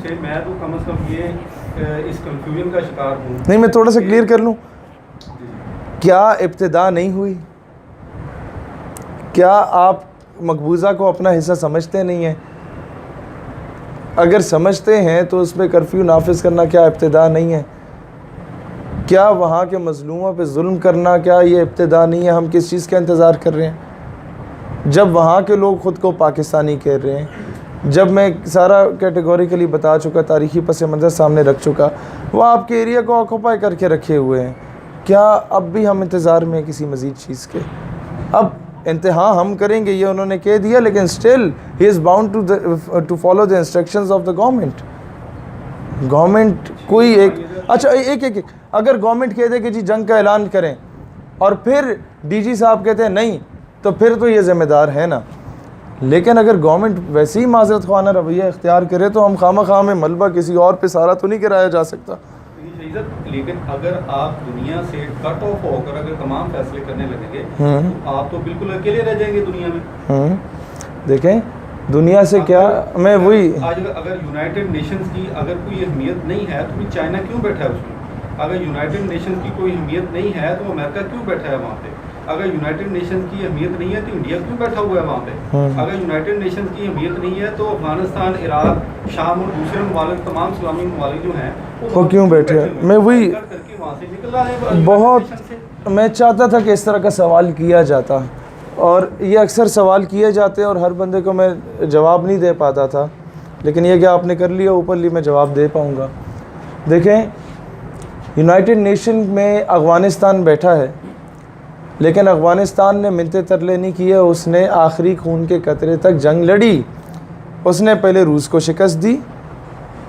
سے میں تو کم از کم یہ اس کنفیوژن کا شکار ہوں. نہیں میں تھوڑا سا کلیئر کر لوں, کیا ابتدا نہیں ہوئی؟ کیا آپ مقبوضہ کو اپنا حصہ سمجھتے نہیں ہیں؟ اگر سمجھتے ہیں تو اس پہ کرفیو نافذ کرنا کیا ابتدا نہیں ہے؟ کیا وہاں کے مظلوموں پہ ظلم کرنا کیا یہ ابتدا نہیں ہے؟ ہم کس چیز کا انتظار کر رہے ہیں جب وہاں کے لوگ خود کو پاکستانی کہہ رہے ہیں؟ جب میں سارا کیٹیگوریکلی بتا چکا, تاریخی پس منظر سامنے رکھ چکا, وہ آپ کے ایریا کو آکوپائی کر کے رکھے ہوئے ہیں. کیا اب بھی ہم انتظار میں ہیں کسی مزید چیز کے؟ اب انتہا ہم کریں گے یہ انہوں نے کہہ دیا, لیکن still he is bound to follow the instructions of the government. Government کوئی اچھا ایک اگر گورنمنٹ کہہ دے کہ جی جنگ کا اعلان کریں اور پھر ڈی جی صاحب کہتے ہیں نہیں, تو پھر تو یہ ذمہ دار ہے نا. لیکن اگر گورنمنٹ ویسے ہی معذرت خوانہ رویہ اختیار کرے تو ہم خواہ مخواہ میں ملبہ کسی اور پہ سارا تو نہیں گرایا جا سکتا. لیکن اگر آپ دنیا سے کٹ آف ہو کر اگر تمام فیصلے کرنے لگیں گے تو آپ تو بالکل اکیلے رہ جائیں گے دنیا میں. دیکھیں دنیا سے کیا, میں وہی آج اگر یونائٹڈ نیشنز کی اگر کوئی اہمیت نہیں ہے تو چائنا کیوں بیٹھا ہے اس میں؟ اگر یونائٹڈ نیشنز کی کوئی اہمیت نہیں ہے تو امریکہ کیوں بیٹھا ہے وہاں پہ؟ اگر یونائٹڈ نیشنز کی اہمیت نہیں ہے تو انڈیا کیوں بیٹھا ہوا ہے وہاں پہ؟ اگر یونائٹڈ نیشنز کی اہمیت نہیں ہے تو افغانستان, عراق, شام اور دوسرے ممالک, تمام اسلامی ممالک جو ہیں وہ کیوں بیٹھے ہیں؟ میں وہی بہت میں چاہتا تھا کہ اس طرح کا سوال کیا جاتا, اور یہ اکثر سوال کیے جاتے اور ہر بندے کو میں جواب نہیں دے پاتا تھا, لیکن یہ کہ آپ نے کر لیا اوپرلی میں جواب دے پاؤں گا. دیکھیں یونائٹڈ نیشن میں افغانستان بیٹھا ہے, لیکن افغانستان نے منتیں ترلے نہیں کیے, اس نے آخری خون کے قطرے تک جنگ لڑی. اس نے پہلے روس کو شکست دی,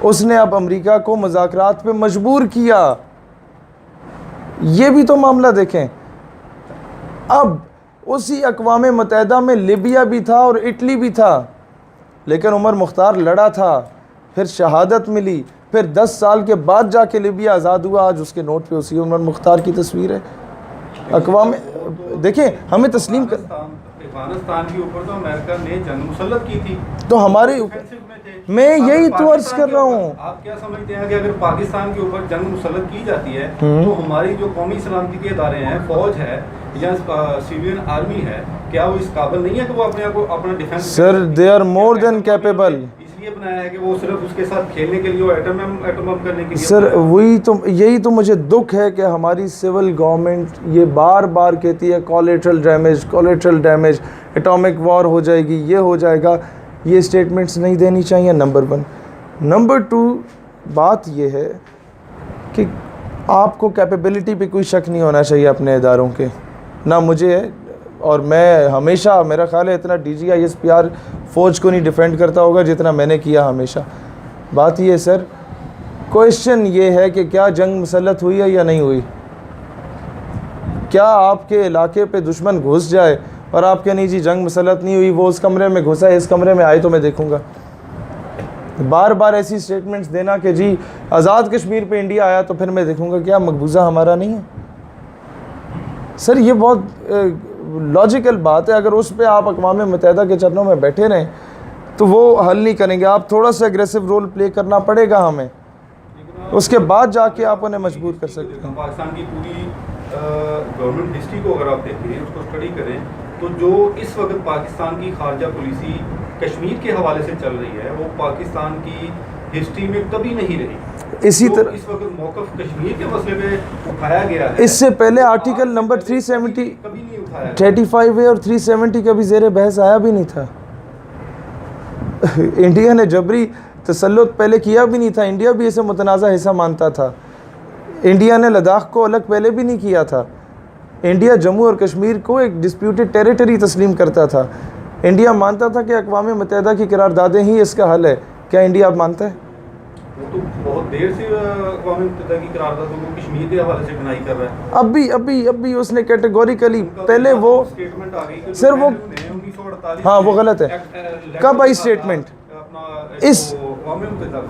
اس نے اب امریکہ کو مذاکرات پہ مجبور کیا. یہ بھی تو معاملہ دیکھیں. اب اسی اقوام متحدہ میں لیبیا بھی تھا اور اٹلی بھی تھا, لیکن عمر مختار لڑا تھا, پھر شہادت ملی, پھر 10 سال کے بعد جا کے لیبیا آزاد ہوا. آج اس کے نوٹ پہ اسی عمر مختار کی تصویر ہے. اقوام دیکھیں ہمیں تسلیم کر, افغانستان کے اوپر تو امریکہ نے جنگ مسلط کی تھی, تو ہمارے میں یہی تو عرض کر رہا ہوں. آپ کیا سمجھتے ہیں کہ اگر پاکستان کے اوپر جنگ مسلط کی جاتی ہے تو ہماری جو قومی سلامتی کے ادارے ہیں, فوج ہے یا سیوین آرمی ہے, کیا وہ اس قابل نہیں ہے کہ وہ اپنے آپ کو اپنا defence? Sir they are more than capable. اس لیے بنایا ہے کہ وہ صرف اس کے ساتھ کھیلنے کے لیے اور ایٹم بم کرنے کے لیے. سر وہی تو, یہی تو مجھے دکھ ہے کہ ہماری سول گورنمنٹ یہ بار بار کہتی ہے کولیٹرل ڈیمیج, اٹامک وار ہو جائے گی, یہ ہو جائے گا. یہ اسٹیٹمنٹس نہیں دینی چاہیے, نمبر 1. نمبر 2 بات یہ ہے کہ آپ کو کیپیبلٹی پہ کوئی شک نہیں ہونا چاہیے اپنے اداروں کے, نہ مجھے ہے. اور میں ہمیشہ, میرا خیال ہے اتنا D G I S P R فوج کو نہیں ڈیفینڈ کرتا ہوگا جتنا میں نے کیا ہمیشہ. بات یہ ہے سر, کویشچن یہ ہے کہ کیا جنگ مسلط ہوئی ہے یا نہیں ہوئی؟ کیا آپ کے علاقے پہ دشمن گھس جائے اور آپ کہ نہیں جی جنگ مسلط نہیں ہوئی, وہ اس کمرے میں گھسا ہے, اس کمرے میں آئے تو میں دیکھوں گا. بار بار ایسی اسٹیٹمنٹس دینا کہ جی آزاد کشمیر پہ انڈیا آیا تو پھر میں دیکھوں گا, کیا مقبوضہ ہمارا نہیں ہے؟ سر یہ بہت لاجیکل بات ہے. اگر اس پہ آپ اقوام متحدہ کے چرنوں میں بیٹھے رہیں تو وہ حل نہیں کریں گے. آپ تھوڑا سا اگریسو رول پلے کرنا پڑے گا ہمیں, اس کے بعد جا کے آپ انہیں مجبور کر سکتے ہیں. پاکستان کی پوری گورنمنٹ ہسٹری کو اگر آپ دیکھیں, اس کو اسٹڈی کریں, تو جو اس وقت پاکستان کی خارجہ پالیسی کشمیر کے حوالے سے چل رہی ہے وہ پاکستان کی ہسٹری میں کبھی نہیں رہی. اسی طرح اس وقت موقف کشمیر کے مسئلے پہ اٹھایا گیا ہے, اس سے پہلے آرٹیکل نمبر 370 کبھی نہیں اٹھایا. 35A اور 370 کبھی زیر بحث آیا بھی نہیں تھا. انڈیا نے جبری تسلط پہلے کیا بھی نہیں تھا, انڈیا بھی اسے متنازع حصہ مانتا تھا. انڈیا نے لداخ کو الگ پہلے بھی نہیں کیا تھا. انڈیا جموں اور کشمیر کو ایک ڈسپیوٹڈ ٹیریٹری تسلیم کرتا تھا. انڈیا مانتا تھا کہ اقوام متحدہ کی قراردادیں ہی اس کا حل ہے. کیا انڈیا اب مانتا ہے؟ وہ تو بہت دیر سے اقوام متحدہ کی قراردادوں کو کشمیر کے حوالے سے ڈینائی کر رہا ہے. اب بھی اس نے کیٹیگوریکلی پہلے وہ اسٹیٹمنٹ آ گئی سر وہ ہاں وہ غلط ہے. کب آئی اسٹیٹمنٹ؟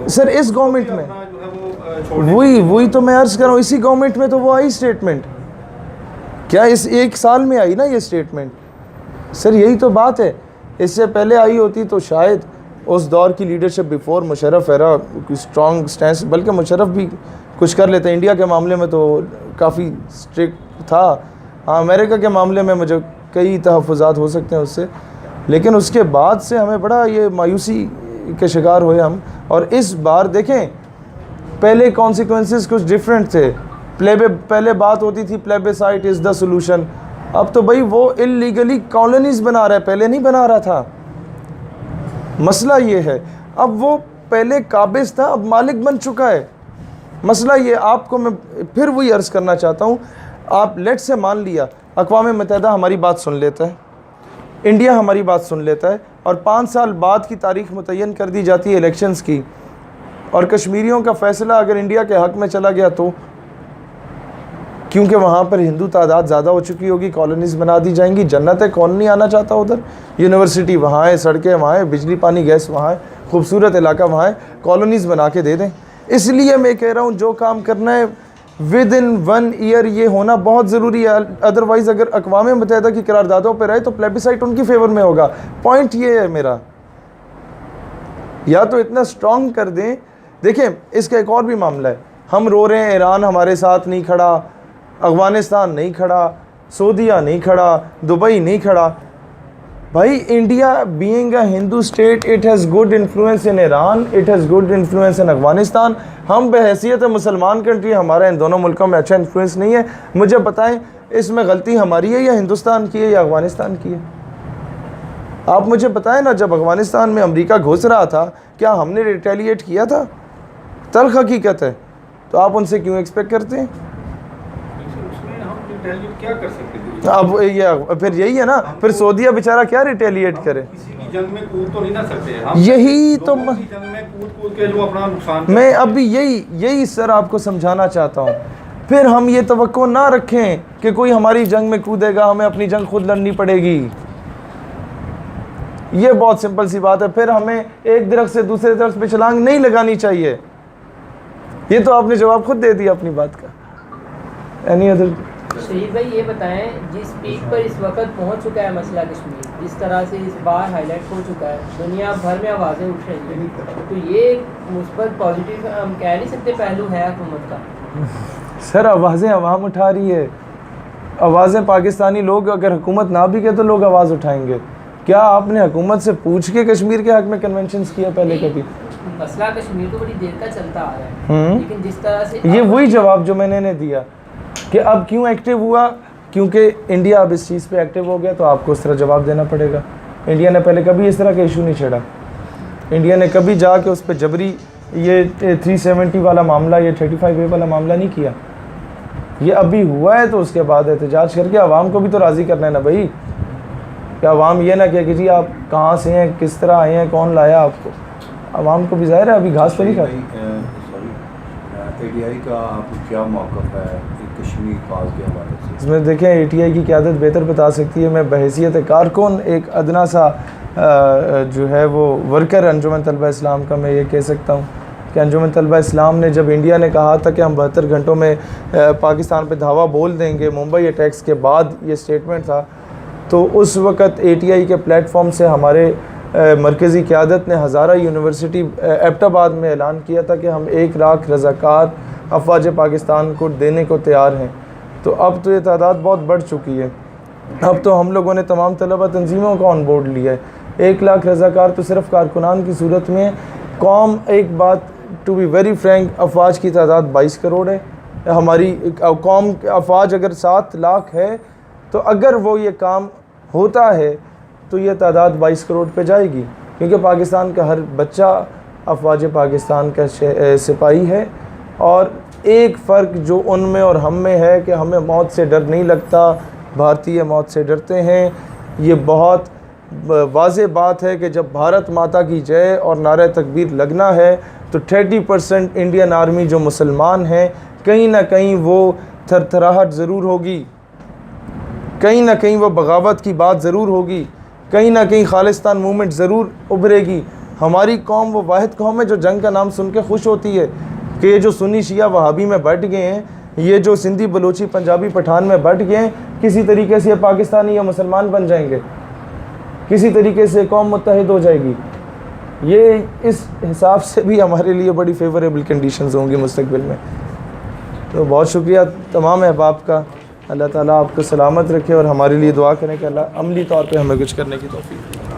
سر اس گورنمنٹ میں وہی تو میں عرض کر رہا ہوں, اسی گورنمنٹ میں تو وہ آئی اسٹیٹمنٹ. کیا اس ایک سال میں آئی نا یہ اسٹیٹمنٹ؟ سر یہی تو بات ہے. اس سے پہلے آئی ہوتی تو شاید اس دور کی لیڈرشپ بیفور مشرف ایرا اسٹرانگ سٹینس، بلکہ مشرف بھی کچھ کر لیتے، انڈیا کے معاملے میں تو کافی اسٹرکٹ تھا. ہاں امریکہ کے معاملے میں مجھے کئی تحفظات ہو سکتے ہیں اس سے، لیکن اس کے بعد سے ہمیں بڑا یہ مایوسی کے شکار ہوئے ہم. اور اس بار دیکھیں پہلے کانسیکوینسز کچھ ڈیفرنٹ تھے. پہلے بات ہوتی تھی پلیبیسائٹ از دا سولوشن، اب تو بھائی وہ اللیگلی کالونیز بنا رہا ہے، پہلے نہیں بنا رہا تھا. مسئلہ یہ ہے اب وہ پہلے قابض تھا اب مالک بن چکا ہے. مسئلہ یہ آپ کو میں پھر وہی عرض کرنا چاہتا ہوں، آپ لیٹ سے مان لیا اقوام متحدہ ہماری بات سن لیتا ہے، انڈیا ہماری بات سن لیتا ہے، اور 5 سال بعد کی تاریخ متعین کر دی جاتی ہے الیکشنز کی، اور کشمیریوں کا فیصلہ اگر انڈیا کے حق میں چلا گیا تو کیونکہ وہاں پر ہندو تعداد زیادہ ہو چکی ہوگی، کالونیز بنا دی جائیں گی. جنت ہے، کون نہیں آنا چاہتا ادھر؟ یونیورسٹی وہاں ہے، سڑکیں وہاں ہیں، بجلی پانی گیس وہاں ہے، خوبصورت علاقہ وہاں ہے، کالونیز بنا کے دے دیں. اس لیے میں کہہ رہا ہوں جو کام کرنا ہے ود ان 1 ایئر یہ ہونا بہت ضروری ہے. ادروائز اگر اقوام متحدہ کی قراردادوں پہ رہے تو پلیبیسائٹ ان کی فیور میں ہوگا. پوائنٹ یہ ہے میرا، یا تو اتنا سٹرونگ کر دیں. دیکھیں اس کا ایک اور بھی معاملہ ہے، ہم رو رہے ہیں ایران ہمارے ساتھ نہیں کھڑا، افغانستان نہیں کھڑا، سعودیہ نہیں کھڑا، دبئی نہیں کھڑا. بھائی India being a Hindu state it has good influence in Iran, it has good influence in Afghanistan. ہم بحیثیت مسلمان کنٹری ہمارا ان دونوں ملکوں میں اچھا انفلوئنس نہیں ہے. مجھے بتائیں اس میں غلطی ہماری ہے یا ہندوستان کی ہے یا افغانستان کی ہے؟ آپ مجھے بتائیں نا، جب افغانستان میں امریکہ گھس رہا تھا کیا ہم نے ریٹیلیٹ کیا تھا؟ تلخ حقیقت ہے. تو آپ ان سے کیوں ایکسپیکٹ کرتے ہیں؟ کیا کر سکتے ہیں؟ اب یہ پھر یہی ہے نا، پھر سعودیہ بیچارہ کیا ریٹیلیٹ کرے؟ کسی کی جنگ میں کود تو نہیں نہ سکتے ہم، یہی تو لوگوں کی جنگ میں کود کے جو اپنا نقصان میں اب بھی یہی سر آپ کو سمجھانا چاہتا ہوں. پھر ہم یہ توقع نہ رکھیں کہ کوئی ہماری جنگ میں کودے گا، ہمیں اپنی جنگ خود لڑنی پڑے گی. یہ بہت سمپل سی بات ہے. پھر ہمیں ایک درخت سے دوسرے درخت پہ چھلانگ نہیں لگانی چاہیے. یہ تو آپ نے جواب خود دے دیا اپنی بات کا. Any other? شہید بھائی یہ بتائیں، جس پیک پر اس وقت پہنچ چکا ہے مسئلہ کشمیر، جس طرح سے اس بار ہائی لائٹ ہو چکا ہے، دنیا بھر میں آوازیں اٹھ رہی ہیں، تو یہ ایک مثبت پازیٹیو ہم کہہ نہیں سکتے پہلو ہے حکومت کا؟ سر آوازیں عوام اٹھا رہی ہے، آوازیں پاکستانی لوگ اگر حکومت نہ بھی کہ تو لوگ آواز اٹھائیں گے. کیا آپ نے حکومت سے پوچھ کے کشمیر کے حق میں کنونشنز کیا پہلے کبھی؟ مسئلہ کشمیر تو بڑی دیر کا چلتا آ رہا ہے، لیکن جس طرح سے یہ وہی جواب جو میں نے دیا کہ اب کیوں ایکٹیو ہوا، کیونکہ انڈیا اب اس چیز پہ ایکٹیو ہو گیا تو آپ کو اس طرح جواب دینا پڑے گا. انڈیا نے پہلے کبھی اس طرح کا ایشو نہیں چھیڑا. انڈیا نے کبھی جا کے اس پہ جبری یہ 370 والا معاملہ، یہ 35A والا معاملہ نہیں کیا. یہ ابھی ہوا ہے تو اس کے بعد احتجاج کر کے عوام کو بھی تو راضی کرنا ہے نا بھائی، کہ عوام یہ نہ کہ جی آپ کہاں سے ہیں، کس طرح آئے ہیں، کون لایا آپ کو. عوام کو بھی ظاہر ہے ابھی گھاس تو نہیں کھاتی. ATI کا آپ کو کیا موقف ہے کشمیر فال کے حوالے سے؟ اس میں دیکھیں ATI کی قیادت بہتر بتا سکتی ہے. میں بحیثیت کارکن ایک ادنا سا جو ہے وہ ورکر انجمن طلبہ اسلام کا میں یہ کہہ سکتا ہوں کہ انجمن طلبہ اسلام نے جب انڈیا نے کہا تھا کہ ہم 72 گھنٹوں میں پاکستان پہ دھاوا بول دیں گے، ممبئی اٹیکس کے بعد یہ سٹیٹمنٹ تھا، تو اس وقت ATI کے پلیٹ فارم سے ہمارے مرکزی قیادت نے ہزارہ یونیورسٹی ایبٹ آباد میں اعلان کیا تھا کہ ہم 1 لاکھ رضاکار افواج پاکستان کو دینے کو تیار ہیں. تو اب تو یہ تعداد بہت بڑھ چکی ہے. اب تو ہم لوگوں نے تمام طلبہ تنظیموں کا آن بورڈ لیا ہے. 1 لاکھ رضاکار تو صرف کارکنان کی صورت میں قوم، ایک بات ٹو بی ویری فرینک، افواج کی تعداد 22 کروڑ ہے. ہماری قوم افواج اگر 7 لاکھ ہے تو اگر وہ یہ کام ہوتا ہے تو یہ تعداد 22 کروڑ پہ جائے گی، کیونکہ پاکستان کا ہر بچہ افواج پاکستان کا سپاہی ہے. اور ایک فرق جو ان میں اور ہم میں ہے کہ ہمیں موت سے ڈر نہیں لگتا، بھارتی موت سے ڈرتے ہیں. یہ بہت واضح بات ہے کہ جب بھارت ماتا کی جے اور نعرہ تکبیر لگنا ہے تو 30% انڈین آرمی جو مسلمان ہیں کہیں نہ کہیں وہ تھر تھراہٹ ضرور ہوگی، کہیں نہ کہیں وہ بغاوت کی بات ضرور ہوگی، کہیں نہ کہیں خالصتان موومنٹ ضرور ابھرے گی. ہماری قوم وہ واحد قوم ہے جو جنگ کا نام سن کے خوش ہوتی ہے کہ یہ جو سنی شیعہ وہابی میں بٹ گئے ہیں، یہ جو سندھی بلوچی پنجابی پٹھان میں بٹ گئے ہیں، کسی طریقے سے یہ پاکستانی یا مسلمان بن جائیں گے، کسی طریقے سے قوم متحد ہو جائے گی. یہ اس حساب سے بھی ہمارے لیے بڑی فیوریبل کنڈیشنز ہوں گی مستقبل میں. تو بہت شکریہ تمام احباب کا. اللہ تعالیٰ آپ کو سلامت رکھے اور ہمارے لیے دعا کریں کہ اللہ عملی طور پہ ہمیں کچھ کرنے کی توفیق دے.